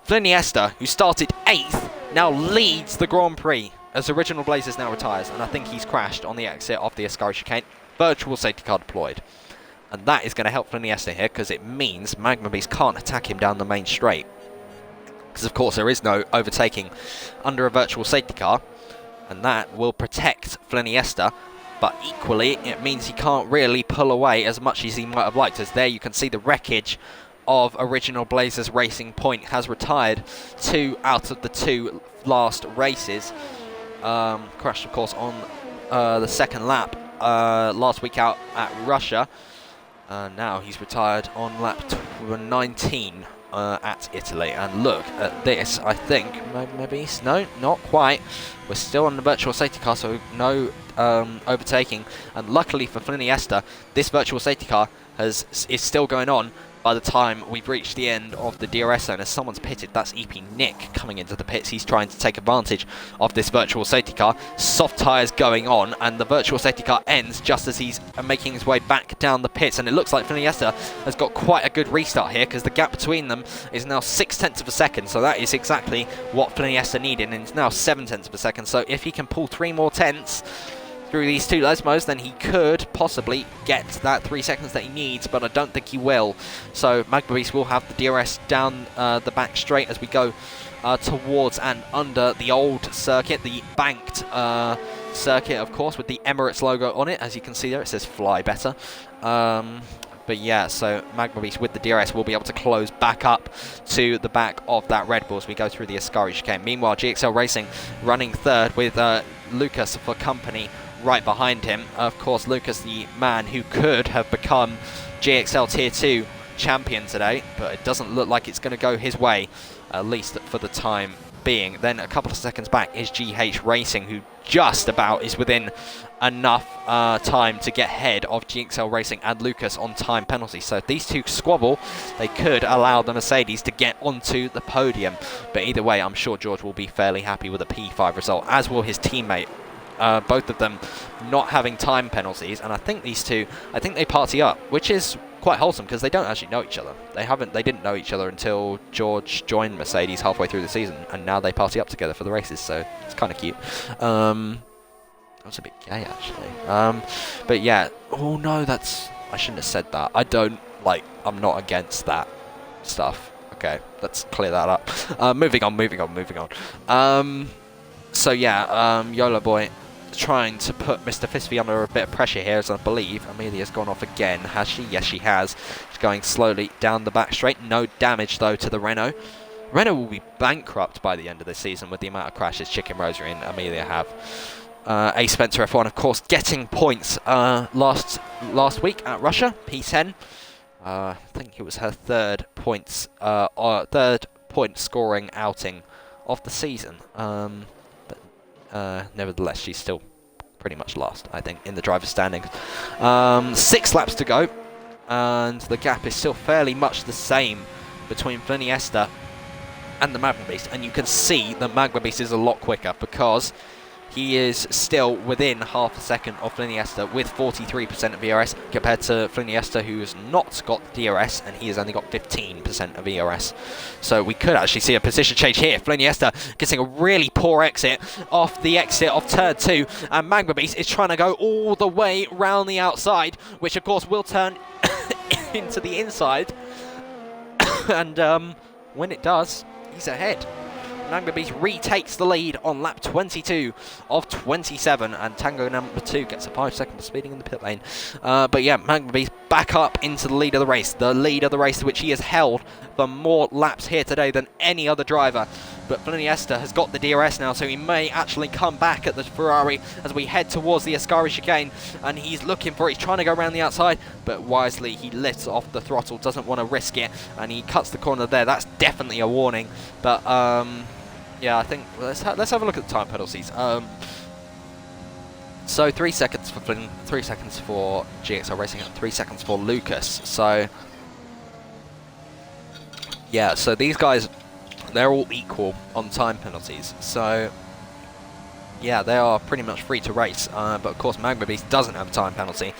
Fliniesta, who started 8th, now leads the Grand Prix as Original Blazers now retires. And I think he's crashed on the exit of the Ascari chicane. Virtual safety car deployed. And that is going to help Fliniesta here, because it means Magma Beast can't attack him down the main straight. Because of course there is no overtaking under a virtual safety car, and that will protect Fliniesta, but equally it means he can't really pull away as much as he might have liked, as there you can see the wreckage of Original Blazers Racing Point has retired 2 out of the 2 last races. Crashed of course on the second lap last week out at Russia. Now he's retired on lap 19 at Italy. And look at this, I think, maybe, no, not quite. We're still on the virtual safety car, so no overtaking. And luckily for Fliniesta, this virtual safety car is still going on by the time we've reached the end of the DRS zone. As someone's pitted, that's EP Nick coming into the pits. He's trying to take advantage of this virtual safety car. Soft tyres going on, and the virtual safety car ends just as he's making his way back down the pits. And it looks like Fliniesta has got quite a good restart here, because the gap between them is now 0.6 of a second. So that is exactly what Fliniesta needed, and it's now 0.7 of a second. So if he can pull 3 more tenths through these 2 Lesmos, then he could possibly get that 3 seconds that he needs, but I don't think he will. So Magma Beast will have the DRS down the back straight as we go towards and under the old circuit, the banked circuit, of course, with the Emirates logo on it. As you can see there, it says fly better. But yeah, so Magma Beast with the DRS will be able to close back up to the back of that Red Bull as we go through the Ascari chicane. Meanwhile, GXL Racing running third with Lucas for company right behind him. Of course, Lucas, the man who could have become GXL Tier 2 champion today, but it doesn't look like it's going to go his way, at least for the time being. Then a couple of seconds back is GH Racing, who just about is within enough time to get ahead of GXL Racing and Lucas on time penalty. So if these two squabble, they could allow the Mercedes to get onto the podium. But either way, I'm sure George will be fairly happy with a P5 result, as will his teammate. Both of them not having time penalties, and I think these two, I think they party up, which is quite wholesome because they don't actually know each other. They didn't know each other until George joined Mercedes halfway through the season, and now they party up together for the races, so it's kind of cute. That was a bit gay, actually. But yeah, oh no, I shouldn't have said that. I'm not against that stuff. Okay, let's clear that up. Moving on. So yeah, YOLO Boy trying to put Mr. Fisby under a bit of pressure here, as I believe Amelia's gone off again. Has she? Yes, she has. She's going slowly down the back straight. No damage, though, to the Renault. Renault will be bankrupt by the end of the season with the amount of crashes Chicken Rosary and Amelia have. A Spencer F1, of course, getting points last week at Russia, P10. I think it was her third point scoring outing of the season. Nevertheless, she's still pretty much last, I think, in the driver's standings. 6 laps to go, and the gap is still fairly much the same between Fliniesta and the Magma Beast. And you can see the Magma Beast is a lot quicker because he is still within half a second of Fliniesta with 43% of ERS compared to Fliniesta, who's not got DRS, and he has only got 15% of ERS. So we could actually see a position change here. Fliniesta getting a really poor exit off the exit of turn 2, and Magma Beast is trying to go all the way round the outside, which of course will turn into the inside. And when it does, he's ahead. Magma Beast retakes the lead on lap 22 of 27, and Tango number 2 gets a 5-second for speeding in the pit lane. But yeah, Magma Beast back up into the lead of the race. The lead of the race, which he has held for more laps here today than any other driver. But Fliniesta has got the DRS now, so he may actually come back at the Ferrari as we head towards the Ascari chicane. And he's looking for it. He's trying to go around the outside, but wisely he lifts off the throttle, doesn't want to risk it, and he cuts the corner there. That's definitely a warning. But yeah, I think let's have a look at the time penalties. So 3 seconds for Flynn, 3 seconds for GXL Racing, and 3 seconds for Lucas. So yeah, so these guys, they're all equal on time penalties. So yeah, they are pretty much free to race. But of course, Magma Beast doesn't have a time penalty,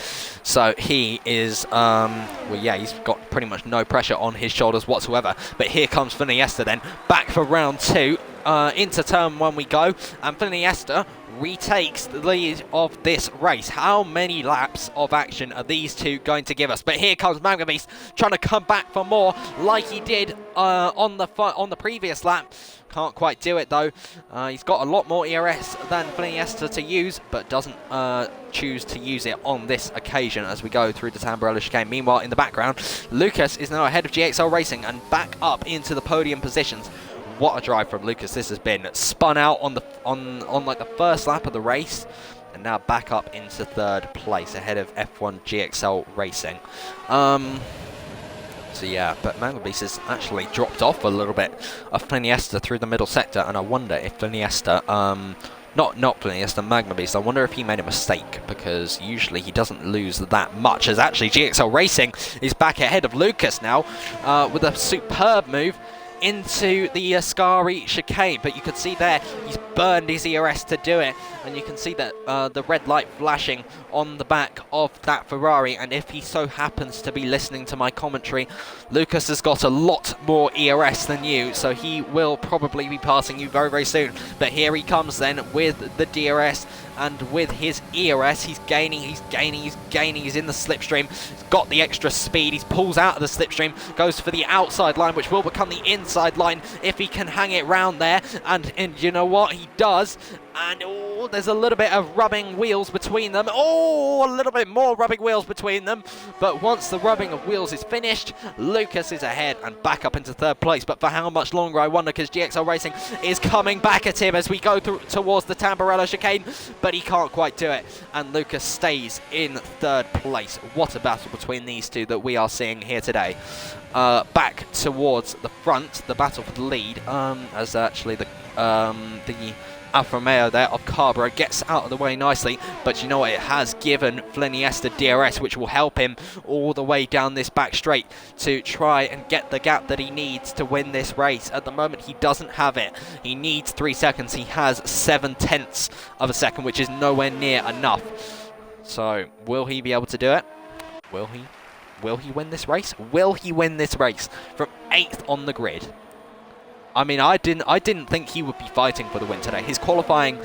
so he is well, yeah, he's got pretty much no pressure on his shoulders whatsoever. But here comes Fliniesta then back for round 2. Into turn 1 we go, and Fliniesta retakes the lead of this race. How many laps of action are these two going to give us? But here comes Magma Beast trying to come back for more, like he did on the previous lap. Can't quite do it though. He's got a lot more ERS than Fliniesta to use, but doesn't choose to use it on this occasion as we go through the Tamburello chicane. Meanwhile, in the background, Lucas is now ahead of GXL Racing and back up into the podium positions. What a drive from Lucas this has been. Spun out on like the first lap of the race, and now back up into 3rd place ahead of F1GXL Racing. So yeah, but Magma Beast has actually dropped off a little bit of Fliniesta through the middle sector, and I wonder if Fliniesta, not Fliniesta, Magma Beast, I wonder if he made a mistake, because usually he doesn't lose that much, as actually GXL Racing is back ahead of Lucas now with a superb move into the Ascari chicane. But you can see there, he's burned his ERS to do it, and you can see that the red light flashing on the back of that Ferrari. And if he so happens to be listening to my commentary, Lucas has got a lot more ERS than you, so he will probably be passing you very, very soon. But here he comes then with the DRS, and with his ERS, he's gaining, he's in the slipstream. He's got the extra speed, he pulls out of the slipstream, goes for the outside line, which will become the inside line if he can hang it round there. And you know what, he does. And oh, there's a little bit of rubbing wheels between them. Oh, a little bit more rubbing wheels between them. But once the rubbing of wheels is finished, Lucas is ahead and back up into 3rd place. But for how much longer, I wonder, because GXL Racing is coming back at him as we go towards the Tamburello chicane. But he can't quite do it, and Lucas stays in 3rd place. What a battle between these two that we are seeing here today. Back towards the front, the battle for the lead, as actually the Alfa Romeo there of Carborough gets out of the way nicely. But you know what, it has given Fliniesta DRS, which will help him all the way down this back straight to try and get the gap that he needs to win this race. At the moment, he doesn't have it. He needs 3 seconds. He has 7/10 of a second, which is nowhere near enough. So will he be able to do it? Will he? will he win this race? Will he win this race from 8th on the grid? I mean, I didn't think he would be fighting for the win today. His qualifying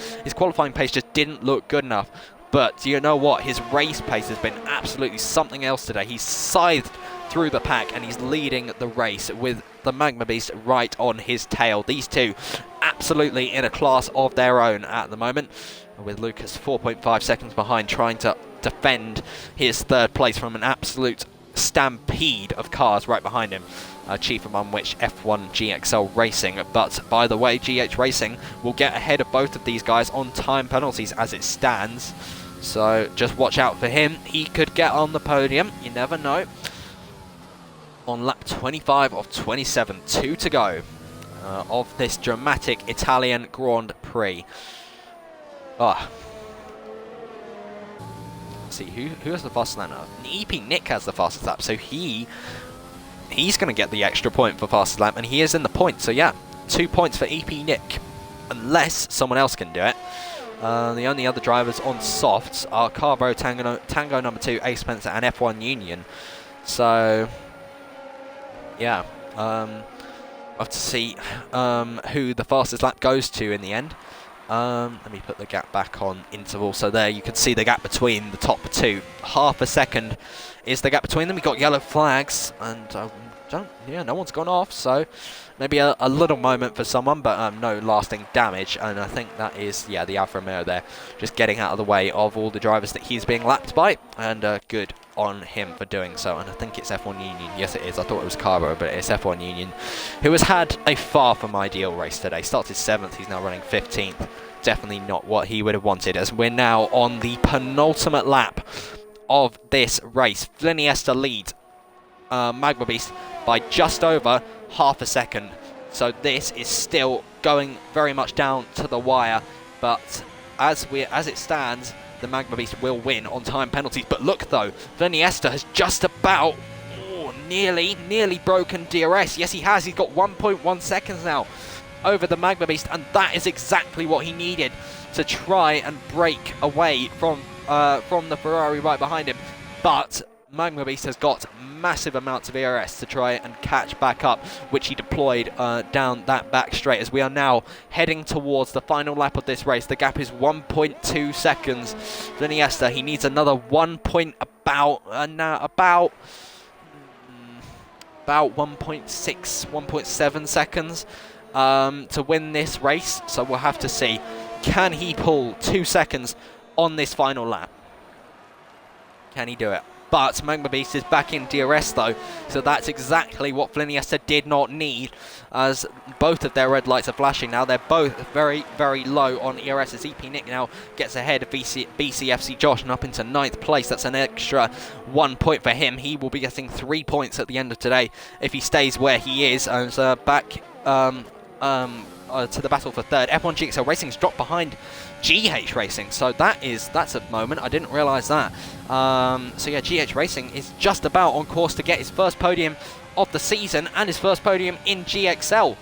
pace just didn't look good enough. But you know what? His race pace has been absolutely something else today. He's scythed through the pack and he's leading the race with the Magma Beast right on his tail. These two absolutely in a class of their own at the moment, with Lucas 4.5 seconds behind, trying to defend his third place from an absolute stampede of cars right behind him. Chief among which F1GXL Racing. But by the way, GH Racing will get ahead of both of these guys on time penalties as it stands. So just watch out for him. He could get on the podium. You never know. On lap 25 of 27, 2 to go of this dramatic Italian Grand Prix. Let's see, who has the fastest lap now? EP Nick has the fastest lap, so he's going to get the extra point for fastest lap, and he is in the point. So yeah, 2 points for EP Nick, unless someone else can do it. The only other drivers on softs are Carvo, Tango number 2, Ace Spencer, and F1 Union. So yeah, we'll have to see who the fastest lap goes to in the end. Let me put the gap back on interval. So there you can see the gap between the top two. Half a second is the gap between them. We've got yellow flags, and no one's gone off. So maybe a little moment for someone, but no lasting damage. And I think that is, the Alfa Romeo there, just getting out of the way of all the drivers that he's being lapped by. And good on him for doing so. And I think it's F1 Union. Yes, it is. I thought it was Carbo, but it's F1 Union, who has had a far from ideal race today. Started 7th, he's now running 15th. Definitely not what he would have wanted, as we're now on the penultimate lap of this race. Fliniesta leads Magma Beast by just over half a second. So this is still going very much down to the wire. But as it stands, the Magma Beast will win on time penalties. But look though, Fliniesta has just about nearly broken DRS. Yes, he has. He's got 1.1 seconds now over the Magma Beast, and that is exactly what he needed to try and break away from the Ferrari right behind him. But Magma Beast has got massive amounts of ERS to try and catch back up, which he deployed down that back straight, as we are now heading towards the final lap of this race. The gap is 1.2 seconds. Fliniesta, he needs another 1.7 1.7 seconds to win this race. So we'll have to see, can he pull 2 seconds on this final lap? Can he do it? But Magma Beast is back in DRS though, so that's exactly what Fliniesta did not need, as both of their red lights are flashing now. They're both very, very low on ERS, as EP Nick now gets ahead of BCFC Josh and up into 9th place. That's an extra 1 point for him. He will be getting 3 points at the end of today if he stays where he is, and back to the battle for 3rd. F1GXL Racing's dropped behind GH Racing, so that's a moment. I didn't realise that. So yeah, GH Racing is just about on course to get his first podium of the season and his first podium in GXL,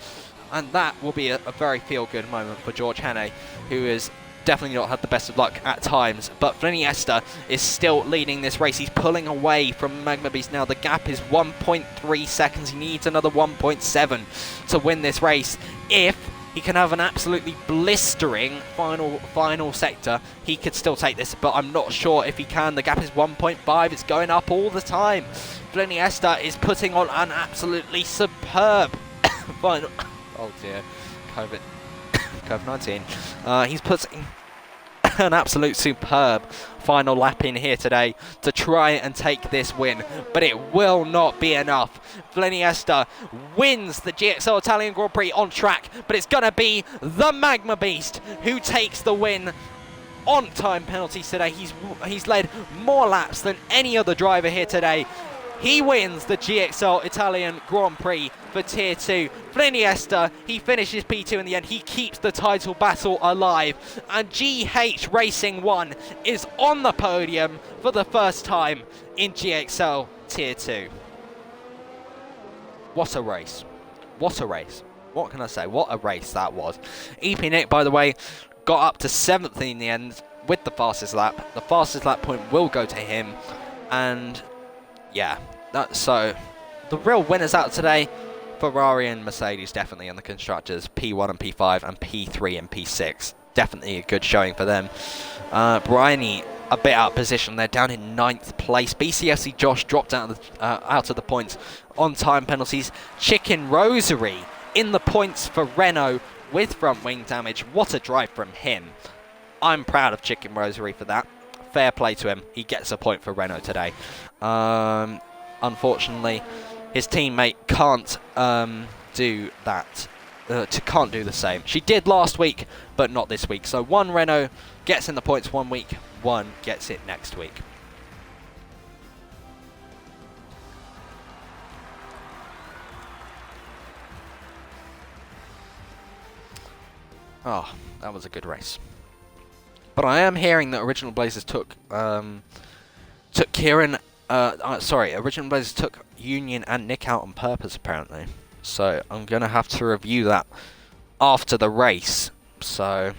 and that will be a very feel-good moment for George Hannay, who has definitely not had the best of luck at times. But Fliniesta is still leading this race. He's pulling away from Magma Beast now. The gap is 1.3 seconds. He needs another 1.7 to win this race. If he can have an absolutely blistering final sector, he could still take this, but I'm not sure if he can. The gap is 1.5. It's going up all the time. Fliniesta is putting on an absolutely superb final. Oh dear, COVID-19. He's putting an absolute superb final lap in here today to try and take this win, but it will not be enough. Fliniesta wins the GXL Italian Grand Prix on track, but it's going to be the Magma Beast who takes the win on time penalties today. He's led more laps than any other driver here today. He wins the GXL Italian Grand Prix for Tier 2. Fliniesta, he finishes P2 in the end. He keeps the title battle alive. And GH Racing 1 is on the podium for the first time in GXL Tier 2. What a race. What a race. What can I say? What a race that was. EP Nick, by the way, got up to 7th in the end with the fastest lap. The fastest lap point will go to him. And yeah, So the real winners out today, Ferrari and Mercedes definitely, and the constructors, P1 and P5 and P3 and P6. Definitely a good showing for them. Bryony a bit out of position. They're down in 9th place. BCFC Josh dropped out of the points on time penalties. Chicken Rosary in the points for Renault with front wing damage. What a drive from him. I'm proud of Chicken Rosary for that. Fair play to him. He gets a point for Renault today. Unfortunately, his teammate can't do that. Can't do the same. She did last week, but not this week. So one Renault gets in the points one week, one gets it next week. Oh, that was a good race. But I am hearing that Original Blazers took Kieran. Original Blazers took Union and Nick out on purpose, apparently. So I'm going to have to review that after the race. So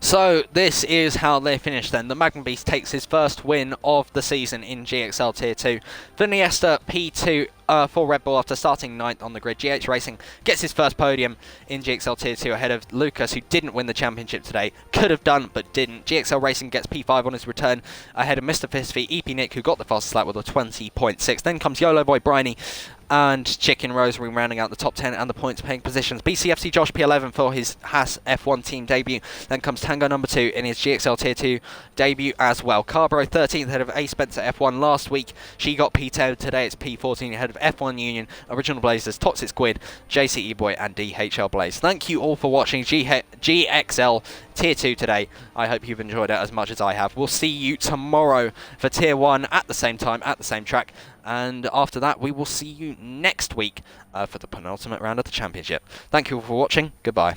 So this is how they finished then. The Magnum Beast takes his first win of the season in GXL Tier 2. Viniesta P2 for Red Bull after starting 9th on the grid. GH Racing gets his first podium in GXL Tier 2 ahead of Lucas, who didn't win the championship today. Could have done, but didn't. GXL Racing gets P5 on his return ahead of Mr. Fistfeet, EP Nick, who got the fastest lap with a 20.6. Then comes YOLO Boy Bryony and Chicken Rosary rounding out the top 10 and the points paying positions. BCFC Josh P11 for his Haas F1 team debut. Then comes Tango number 2 in his GXL Tier 2 debut as well. Carbro 13th ahead of A Spencer F1 last week. She got P10 today. It's P14 ahead of F1 Union, Original Blazers, Toxic Squid, JCE Boy and DHL Blaze. Thank you all for watching GXL Tier 2 today. I hope you've enjoyed it as much as I have. We'll see you tomorrow for Tier 1 at the same time, at the same track. And after that, we will see you next week for the penultimate round of the championship. Thank you all for watching. Goodbye.